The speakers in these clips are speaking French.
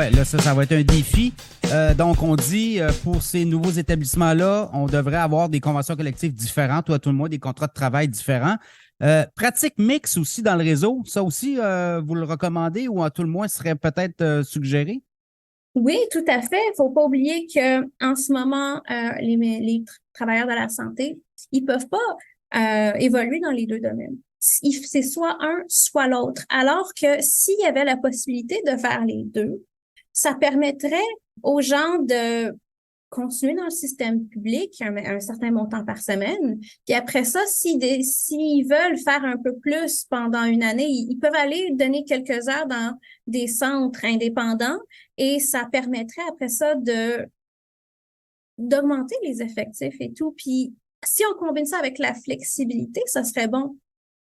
Ouais, là, ça va être un défi. Donc, on dit, pour ces nouveaux établissements-là, on devrait avoir des conventions collectives différentes ou à tout le moins des contrats de travail différents. Pratique mixte aussi dans le réseau, ça aussi, vous le recommandez ou à tout le moins serait peut-être suggéré? Oui, tout à fait. Il faut pas oublier que en ce moment, travailleurs de la santé, ils peuvent pas évoluer dans les deux domaines. C'est soit un, soit l'autre. Alors que s'il y avait la possibilité de faire les deux, ça permettrait aux gens de continuer dans le système public un certain montant par semaine. Puis après ça, s'ils veulent faire un peu plus pendant une année, ils peuvent aller donner quelques heures dans des centres indépendants et ça permettrait après ça d'augmenter les effectifs et tout. Puis si on combine ça avec la flexibilité, ça serait bon.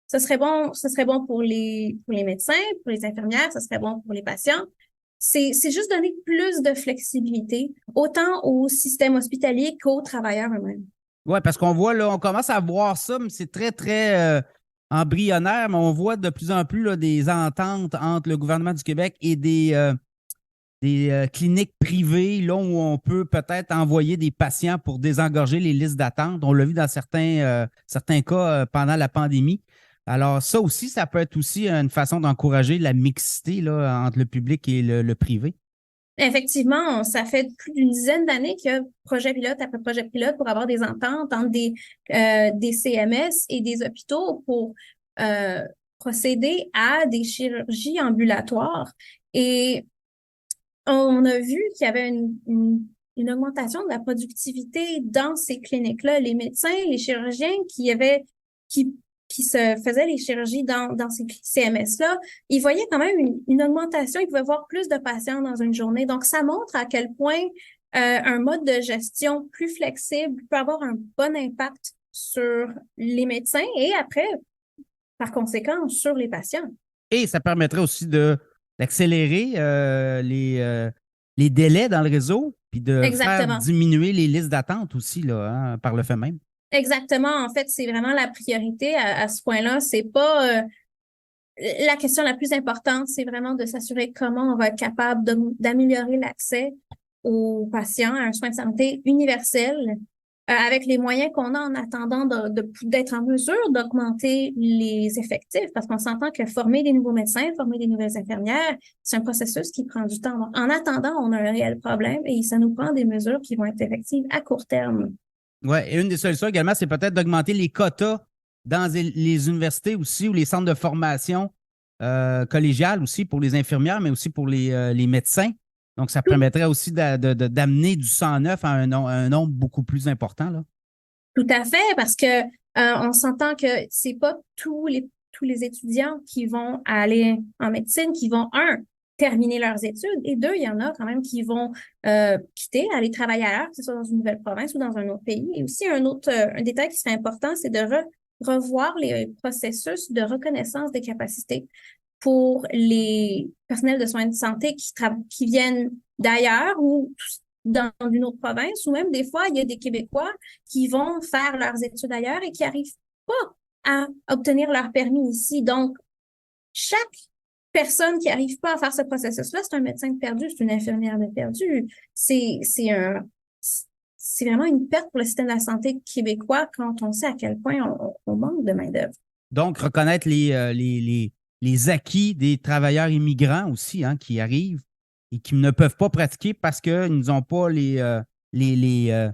Ce serait bon pour les médecins, pour les infirmières, ça serait bon pour les patients. C'est juste donner plus de flexibilité, autant au système hospitalier qu'aux travailleurs eux-mêmes. Oui, parce qu'on voit, là, on commence à voir ça, mais c'est très, très embryonnaire, mais on voit de plus en plus là, des ententes entre le gouvernement du Québec et des cliniques privées, là où on peut peut-être envoyer des patients pour désengorger les listes d'attente. On l'a vu dans certains cas pendant la pandémie. Alors, ça aussi, ça peut être aussi une façon d'encourager la mixité là, entre le public et le privé. Effectivement, ça fait plus d'une dizaine d'années qu'il y a projet pilote après projet pilote pour avoir des ententes entre des CMS et des hôpitaux pour euh, procéder à des chirurgies ambulatoires. Et on a vu qu'il y avait une augmentation de la productivité dans ces cliniques-là. Les médecins, les chirurgiens qui, qui se faisaient les chirurgies dans ces CMS-là, ils voyaient quand même une augmentation. Ils pouvaient voir plus de patients dans une journée. Donc, ça montre à quel point un mode de gestion plus flexible peut avoir un bon impact sur les médecins et après, par conséquent, sur les patients. Et ça permettrait aussi d'accélérer les délais dans le réseau, puis de faire Exactement. diminuer les listes d'attente aussi là, hein, par le fait même. Exactement. En fait, c'est vraiment la priorité à ce point-là. C'est pas la question la plus importante, c'est vraiment de s'assurer comment on va être capable d'améliorer l'accès aux patients à un soin de santé universel avec les moyens qu'on a en attendant d'être en mesure d'augmenter les effectifs, parce qu'on s'entend que former des nouveaux médecins, former des nouvelles infirmières, c'est un processus qui prend du temps. Donc, en attendant, on a un réel problème et ça nous prend des mesures qui vont être effectives à court terme. Oui, et une des solutions également, c'est peut-être d'augmenter les quotas dans les universités aussi ou les centres de formation collégiales aussi pour les infirmières, mais aussi pour les médecins. Donc, ça permettrait aussi d'amener du sang neuf à un nombre beaucoup plus important, là. Tout à fait, parce que on s'entend que c'est pas tous les étudiants qui vont aller en médecine qui vont terminer leurs études et deux, il y en a quand même qui vont quitter, aller travailler ailleurs, que ce soit dans une nouvelle province ou dans un autre pays. Et aussi un détail qui serait important, c'est de revoir les processus de reconnaissance des capacités pour les personnels de soins de santé qui viennent d'ailleurs ou dans une autre province, ou même des fois, il y a des Québécois qui vont faire leurs études ailleurs et qui n'arrivent pas à obtenir leur permis ici. Donc, chaque personne qui n'arrive pas à faire ce processus-là, c'est un médecin de perdu, c'est une infirmière de perdu. C'est un, c'est vraiment une perte pour le système de la santé québécois quand on sait à quel point on manque de main-d'œuvre. Donc, reconnaître les acquis des travailleurs immigrants aussi hein, qui arrivent et qui ne peuvent pas pratiquer parce qu'ils n'ont pas les, les, euh,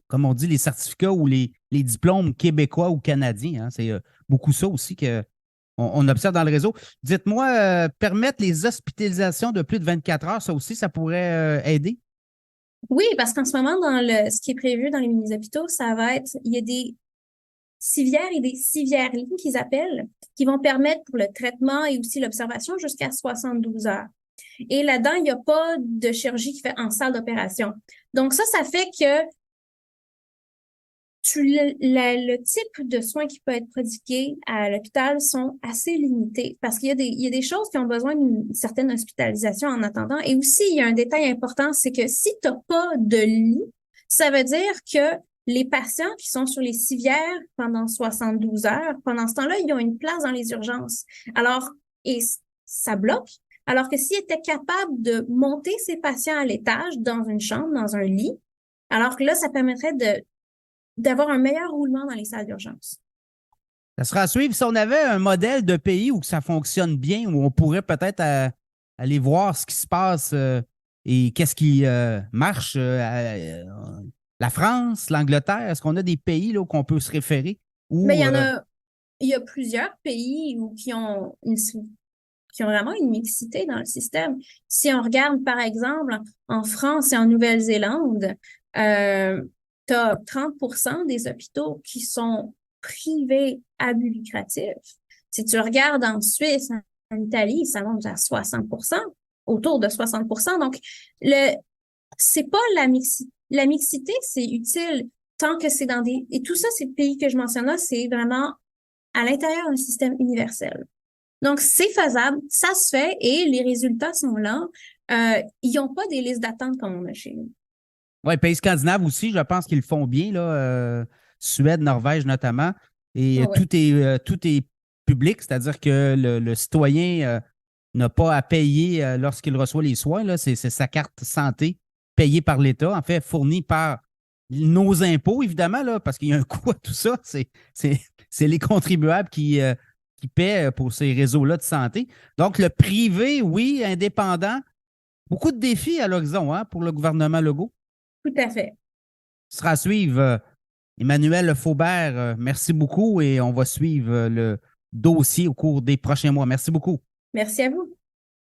comme on dit, les certificats ou les diplômes québécois ou canadiens, hein. C'est beaucoup ça aussi on observe dans le réseau. Dites-moi, permettre les hospitalisations de plus de 24 heures, ça aussi, ça pourrait aider? Oui, parce qu'en ce moment, ce qui est prévu dans les mini-hôpitaux, ça va être, il y a des civières et des civières lignes qu'ils appellent, qui vont permettre pour le traitement et aussi l'observation jusqu'à 72 heures. Et là-dedans, il n'y a pas de chirurgie qui fait en salle d'opération. Donc ça fait que le type de soins qui peut être prodigué à l'hôpital sont assez limités parce il y a des choses qui ont besoin d'une certaine hospitalisation en attendant. Et aussi, il y a un détail important, c'est que si tu n'as pas de lit, ça veut dire que les patients qui sont sur les civières pendant 72 heures, pendant ce temps-là, ils ont une place dans les urgences. Alors, et ça bloque. Alors que s'il était capable de monter ses patients à l'étage dans une chambre, dans un lit, alors que là, ça permettrait d'avoir un meilleur roulement dans les salles d'urgence. Ça sera à suivre. Si on avait un modèle de pays où ça fonctionne bien, où on pourrait peut-être aller voir ce qui se passe et qu'est-ce qui marche, la France, l'Angleterre, est-ce qu'on a des pays là, où on peut se référer? Mais Ou, il y a plusieurs pays qui ont vraiment une mixité dans le système. Si on regarde, par exemple, en France et en Nouvelle-Zélande, tu as 30% des hôpitaux qui sont privés à but lucratif. Si tu regardes en Suisse, en Italie, ça monte à 60%, autour de 60%. Donc, c'est pas la mixité, c'est utile tant que c'est dans et tout ça, ces pays que je mentionne là, c'est vraiment à l'intérieur d'un système universel. Donc, c'est faisable, ça se fait et les résultats sont là. Ils n'ont pas des listes d'attente comme on a chez nous. oui, pays scandinaves aussi, je pense qu'ils le font bien, là, Suède, Norvège notamment. Et Ouais, ouais. tout est public, c'est-à-dire que le citoyen n'a pas à payer lorsqu'il reçoit les soins. Là, c'est sa carte santé payée par l'État, en fait, fournie par nos impôts, évidemment, là, parce qu'il y a un coût à tout ça. C'est les contribuables qui paient pour ces réseaux-là de santé. Donc, le privé, oui, indépendant, beaucoup de défis à l'horizon hein, pour le gouvernement Legault. Tout à fait. Ce sera à suivre. Emmanuel Faubert, merci beaucoup et on va suivre le dossier au cours des prochains mois. Merci beaucoup. Merci à vous.